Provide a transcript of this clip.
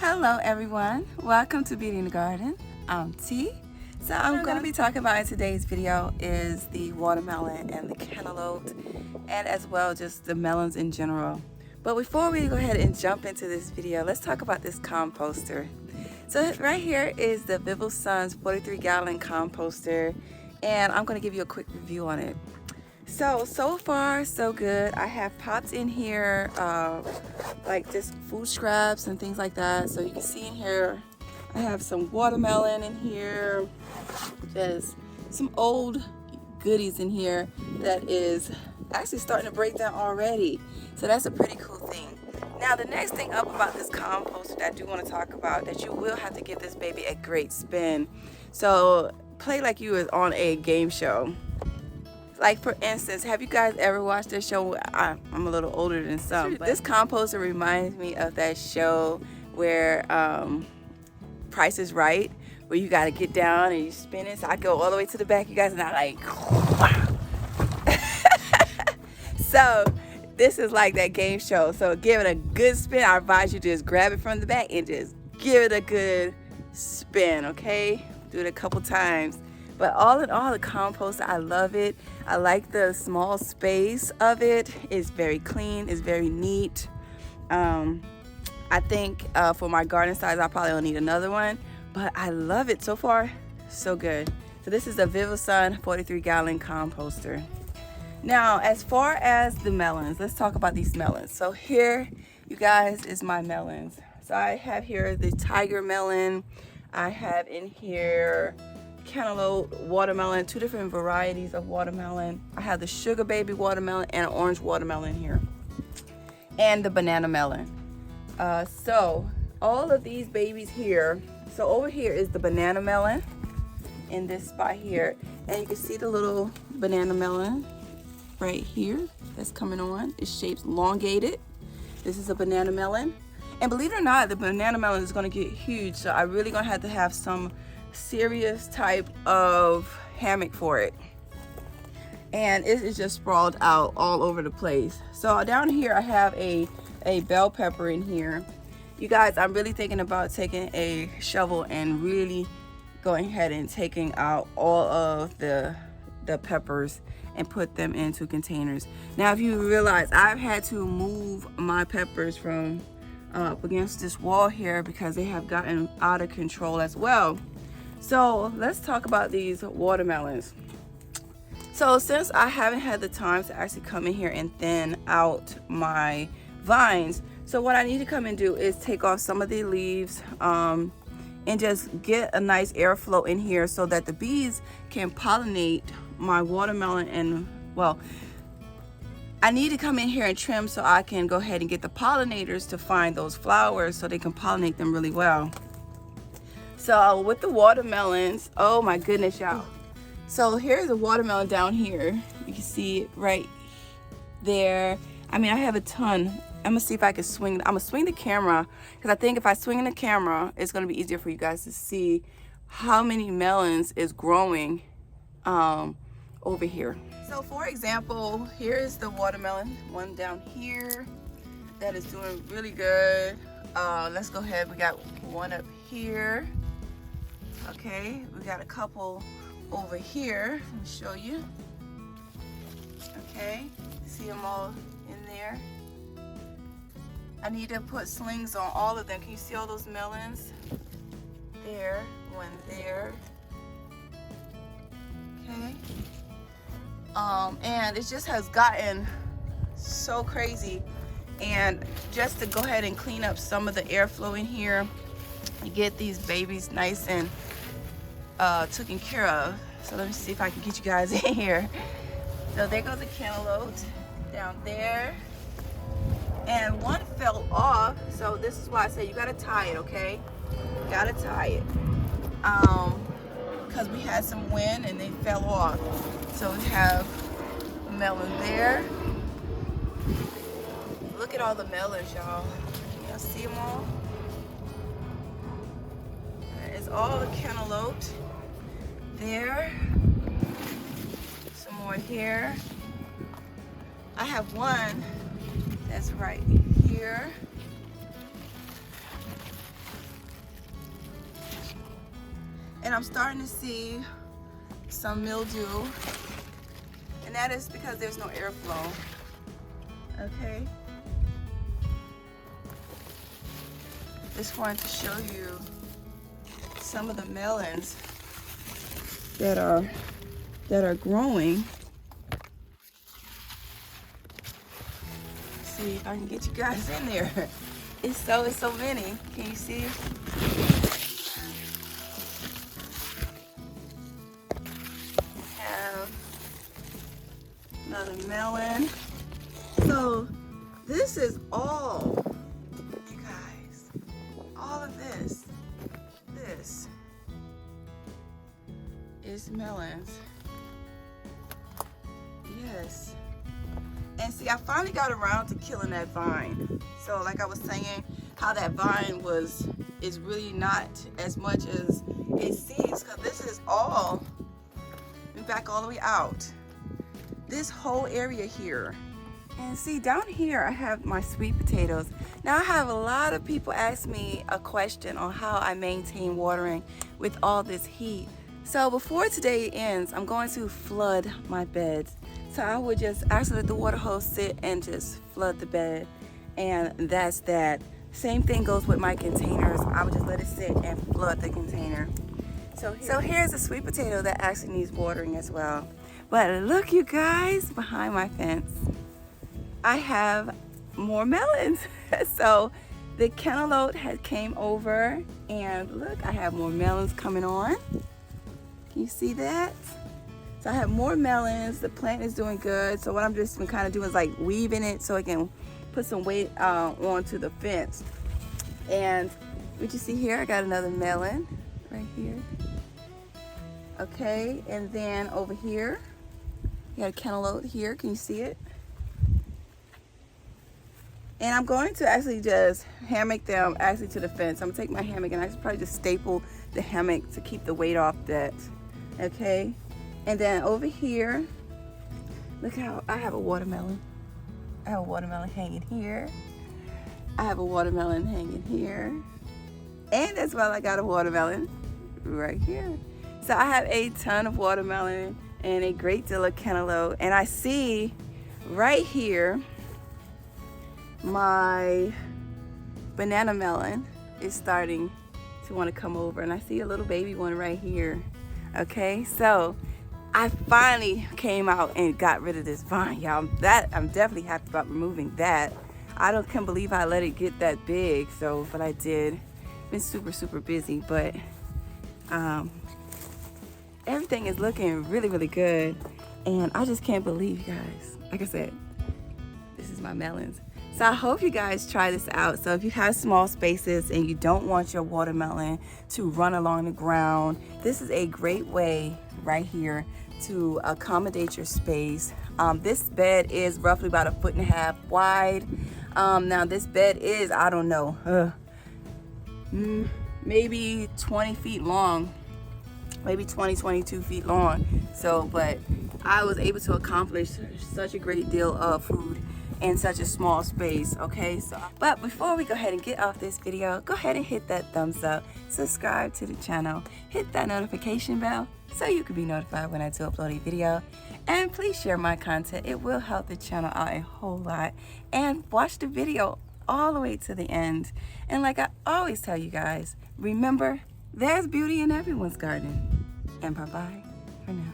Hello everyone, welcome to Beauty in the Garden. I'm T. So I'm going to be talking about in today's video is the watermelon and the cantaloupe, and as well just the melons in general. But before we go ahead and jump into this video, let's talk about this composter. So right here is the Richlands 43-gallon composter, and I'm going to give you a quick review on it. So far so good. I have popped in here like just food scraps and things like that. So you can see in here I have some watermelon in here, just some old goodies in here that is actually starting to break down already. So that's a pretty cool thing. Now the next thing up about this composter that I do want to talk about, that you will have to give this baby a great spin. So play like you was on a game show. Like for instance, have you guys ever watched this show? I'm a little older than some, but this composter reminds me of that show where Price is Right, where you got to get down and you spin it. So I go all the way to the back, you guys, and I like so this is like that game show. So give it a good spin. I advise you to just grab it from the back and just give it a good spin, okay? Do it a couple times. But all in all, the composter, I love it. I like the small space of it. It's very clean. It's very neat. I think for my garden size, I probably will need another one. But I love it. So far, so good. So this is the Richlands 43-gallon composter. Now, as far as the melons, let's talk about these melons. So here, you guys, is my melons. So I have here the tiger melon. I have in here cantaloupe watermelon, two different varieties of watermelon. I have the sugar baby watermelon and an orange watermelon here, and the banana melon. So all of these babies here. So over here is the banana melon in this spot here, and you can see the little banana melon right here that's coming on. It's shaped elongated. This is a banana melon, and believe it or not, the banana melon is going to get huge, so I really gonna have to have some serious type of hammock for it, and it is just sprawled out all over the place. So down here I have a bell pepper in here. You guys, I'm really thinking about taking a shovel and really going ahead and taking out all of the peppers and put them into containers. Now if you realize, I've had to move my peppers from up against this wall here because they have gotten out of control as well. So let's talk about these watermelons. So since I haven't had the time to actually come in here and thin out my vines, so what I need to come and do is take off some of the leaves and just get a nice airflow in here so that the bees can pollinate my watermelon. And well, I need to come in here and trim so I can go ahead and get the pollinators to find those flowers so they can pollinate them really well. So with the watermelons, oh my goodness, y'all. So here's a watermelon down here. You can see it right there. I mean, I have a ton. I'm gonna see if I can swing. I'm gonna swing the camera because I think if I swing in the camera, it's gonna be easier for you guys to see how many melons is growing over here. So for example, here's the watermelon one down here that is doing really good. Let's go ahead. We got one up here. Okay, we got a couple over here. Let me show you. Okay, see them all in there. I need to put slings on all of them. Can you see all those melons? There, one there. Okay. And it just has gotten so crazy. And just to go ahead and clean up some of the airflow in here, you get these babies nice and taken care of. So let me see if I can get you guys in here. So there goes the cantaloupe down there, and one fell off. So this is why I say you gotta tie it, okay? You gotta tie it because we had some wind and they fell off. So we have a melon there. Look at all the melons, y'all. Y'all see them all? It's all the cantaloupe there. Some more here. I have one that's right here. And I'm starting to see some mildew, and that is because there's no airflow. Okay. Just wanted to show you some of the melons that are growing. See if I can get you guys in there. It's so many. Can you see? Have another melon. So this is all, you guys, all of this is melons. Yes. And see, I finally got around to killing that vine. So like I was saying, how that vine is really not as much as it seems, because this is all, in fact, all the way out. This whole area here. And see, down here I have my sweet potatoes. Now I have a lot of people ask me a question on how I maintain watering with all this heat. So before today ends, I'm going to flood my beds. So I would just actually let the water hose sit and just flood the bed. And that's that. Same thing goes with my containers. I would just let it sit and flood the container. So here's a sweet potato that actually needs watering as well. But look, you guys, behind my fence, I have more melons. So the cantaloupe had came over, and look, I have more melons coming on. Can you see that? So I have more melons. The plant is doing good. So what I'm just been kind of doing is like weaving it so it can put some weight onto the fence. And what you see here, I got another melon right here. Okay, and then over here, you got a cantaloupe here. Can you see it? And I'm going to actually just hammock them actually to the fence. I'm gonna take my hammock and I should probably just staple the hammock to keep the weight off that. Okay, and then over here, look how I have a watermelon. I have a watermelon hanging here. I have a watermelon hanging here. And as well, I got a watermelon right here. So I have a ton of watermelon and a great deal of cantaloupe. And I see right here, my banana melon is starting to want to come over, and I see a little baby one right here. Okay, so I finally came out and got rid of this vine, y'all. I'm definitely happy about removing that. Can't believe I let it get that big. So, but I did. Been super busy, but everything is looking really good, and I just can't believe, you guys. Like I said, this is my melons. So I hope you guys try this out. So if you have small spaces and you don't want your watermelon to run along the ground, this is a great way right here to accommodate your space. This bed is roughly about 1.5 feet wide. Now this bed is, I don't know, maybe 20 feet long, maybe 22 feet long. So, but I was able to accomplish such a great deal of food in such a small space. Okay, so but before we go ahead and get off this video, go ahead and hit that thumbs up, subscribe to the channel, hit that notification bell so you can be notified when I do upload a video, and please share my content. It will help the channel out a whole lot. And watch the video all the way to the end. And like I always tell you guys, remember, there's beauty in everyone's garden. And bye-bye for now.